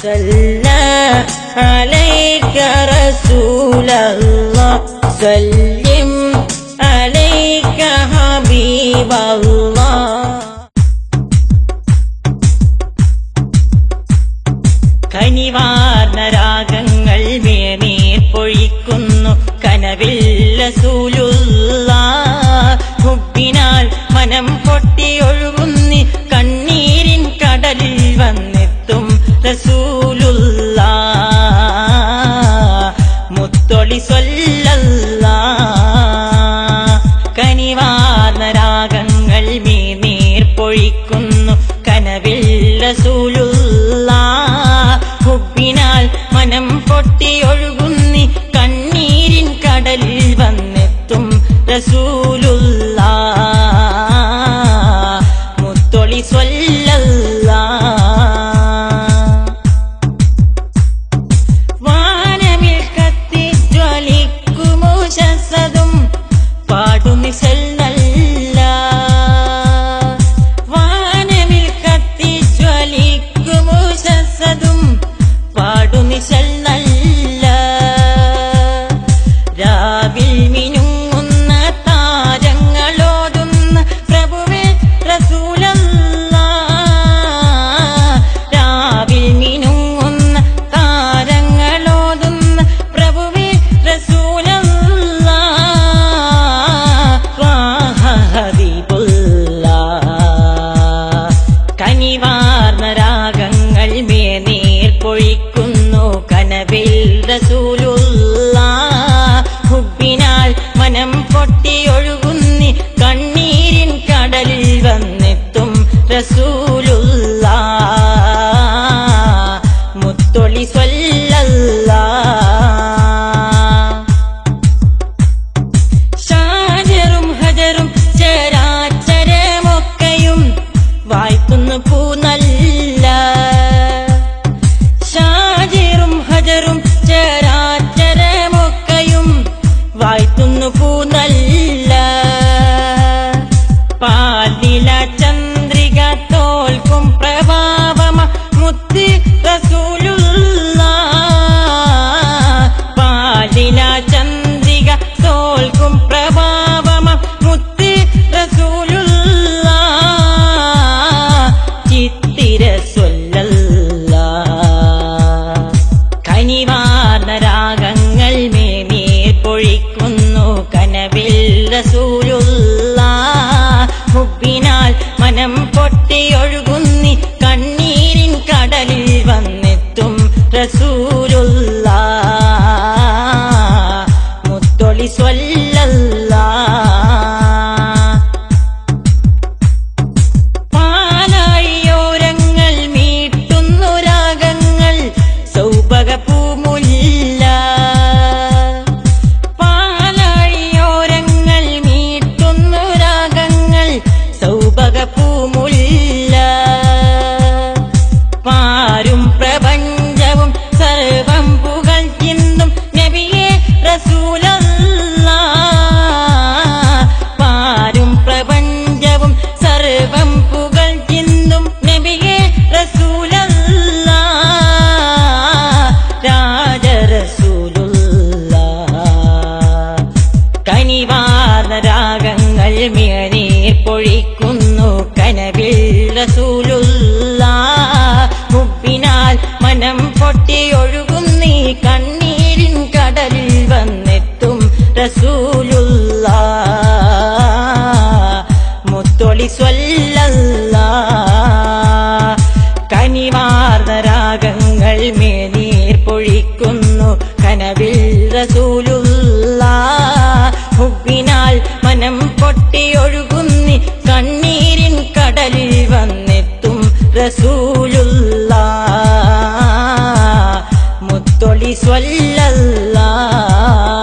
صلى عليك رسول الله سلم عليك حبيب الله. കനിവാർന്ന രാഗങ്ങൾ മേനീർ പൊഴിക്കുന്നു കനവിൽ റസൂലുള്ളാഹ്. ഹുബ്ബിനാൽ മനം പൊട്ടിയൊഴുകുന്നി കണ്ണീരിൻ കടലിൽ വന്നെത്തും റസൂലുള്ളാഹ്. മുത്തൊളി സ്വല്ലല്ലാഹ്. കനിവാർന്ന രാഗങ്ങൾ മേനീർ പൊഴിക്കുന്നു കനവിൽ റസൂലുള്ളാഹ്. ഹുബ്ബിനാൽ മനം പൊട്ടിയൊഴുകുന്നി കണ്ണീരിൻ കടലിൽ വന്നെത്തും റസൂലുള്ളാഹ്. മുത്തൊളി സ്വല്ലല്ലാഹ്. വാനമിൽ കത്തിജ്വലിക്കുമോ ശസദും പാടുമിസൽ നല്ല. വാനമിൽ കത്തിജ്വലിക്കുമോ ശസദും പാടുമിസൽ നല്ല. രാവിൽ മിനുങ്ങുന്ന താരങ്ങളോതുന്ന പ്രഭുവേ റസൂലല്ലാഹ്. രാവിൽ മിനുങ്ങുന്ന താരങ്ങളോതുന്ന പ്രഭുവേ റസൂലല്ലാഹ്. ത്വാഹ ഹബീബുല്ലാഹ്. കനിവാർന്ന രാഗങ്ങൾ മേനീർ പൊഴിക്കുന്നു കനവിൽ റസൂലുള്ളാഹ്. ഹുബ്ബിനാൽ മനം പൊട്ടിയൊഴുകുന്നി കണ്ണീരിൻ കടലിൽ വന്നെത്തും റസൂലുള്ളാഹ്. മുത്തൊളി സ്വല്ലല്ലാഹ്. ഷാജറും ഹജറും ചരാചരമൊക്കെയും വായ്ത്തുന്നു പൂനല്ല. ഷാജിറും ഹജറും ചരാചരമൊക്കെയും വായ്ത്തുന്നു പൂനല്ല. പാലില ചന്ദ്രിക തോൽക്കും പ്രഭാവമ മുത്ത് റസൂലുള്ളാഹ്. പാലില ചന്ദ്രിക തോൽക്കും പ്രഭാവമ മുത്ത് റസൂലുള്ളാഹ്. ചിത്തിര സ്വല്ലല്ലാഹ്. കനിവാർന്ന രാഗങ്ങൾ മേനീർ പൊഴിക്കുന്നു കനവിൽ റസൂലുള്ളാഹ്. ഹുബ്ബിനാൽ മനം പൊട്ടിയൊഴുകുന്നി കണ്ണീരിൻ കടലിൽ വന്നെത്തും റസൂലുള്ളാഹ്. മുത്തൊളി സ്വല്ലല്ലാഹ്. പാലാഴിയോരങ്ങൾ മീട്ടുന്നു രാഗങ്ങൾ സൗഭഗ പൂമുല്ല. പാലാഴിയോരങ്ങൾ മീട്ടുന്നു രാഗങ്ങൾ സൗഭഗ പൂമുല്ല. പാരും പ്രപഞ്ചവും സർവം പുകഴ്ത്തുന്നും നബിയേ റസൂലല്ലാഹ്. പാരും പ്രപഞ്ചവും സർവം പുകഴ്ത്തുന്നും നബിയേ റസൂലല്ലാഹ്. രാജറസൂലുള്ളാഹ്. കനിവാർന്ന രാഗങ്ങൾ മേനീർ പൊഴിക്കുന്നു കനവിൽ റസൂലുള്ളാഹ്. ഹുബ്ബിനാൽ മനം പൊട്ടിയൊഴുകുന്നി കണ്ണീരിൻ കടലിൽ വന്നെത്തും റസൂലുള്ളാഹ്. മുത്തൊളി സ്വല്ലല്ലാഹ്. കനിവാർന്ന രാഗങ്ങൾ മേനീർ പൊഴിക്കുന്നു കനവിൽ റസൂലുള്ളാഹ്. ഹുബ്ബിനാൽ മനം പൊട്ടിയൊഴുകുന്നി കണ്ണീരിൻ കടലിൽ വന്നെത്തും റസൂലുള്ളാഹ്. മുത്തൊളി സ്വല്ലല്ലാഹ്.